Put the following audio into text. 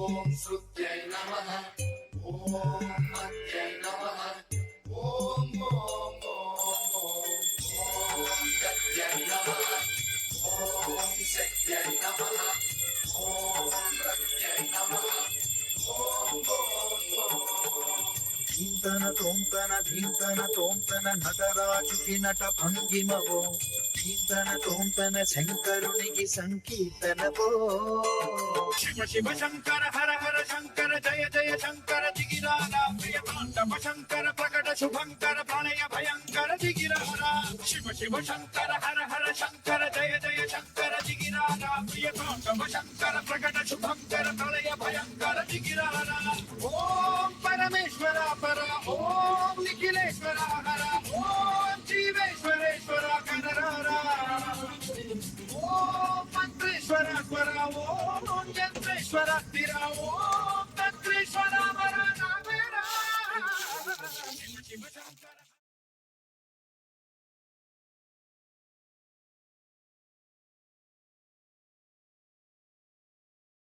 ఓం శృత్యై నమః ఓం మత్యై నమః ఓం ఓం ఓం ఓం ఓం గత్యై నమః ఓం శక్త్యై నమః ఓం రక్త్యై నమః ఓం ఓం ఓం ధీంతన తోంతన ధీంతన తోంతన నటరాజుకి నట భంగిమవో ధీంతన తోంతన శంకరునికి సంకీర్తనవో శివ శివ శంకర హర హర శంకర జయ జయ శంకర దిగిరారా ప్రియ తాండవ శంకర ప్రకట శుభంకర ప్రణయ భయంకర దిగిరారా శివ శివ శంకర హర హర శంకర జయ జయ శంకర దిగిరారా ప్రియ తాండవ శంకర ప్రకట శుభంకర ప్రళయ భయంకర దిగిరారా ఓం పరమేశ్వర పర ఓం నిఖిలేశ్వర హర ఓం జీవేశ్వరేశ్వర కనరారా ఓం మంత్రేశ్వర స్వర ఓం యంత్రేశ్వర స్థిర ఓం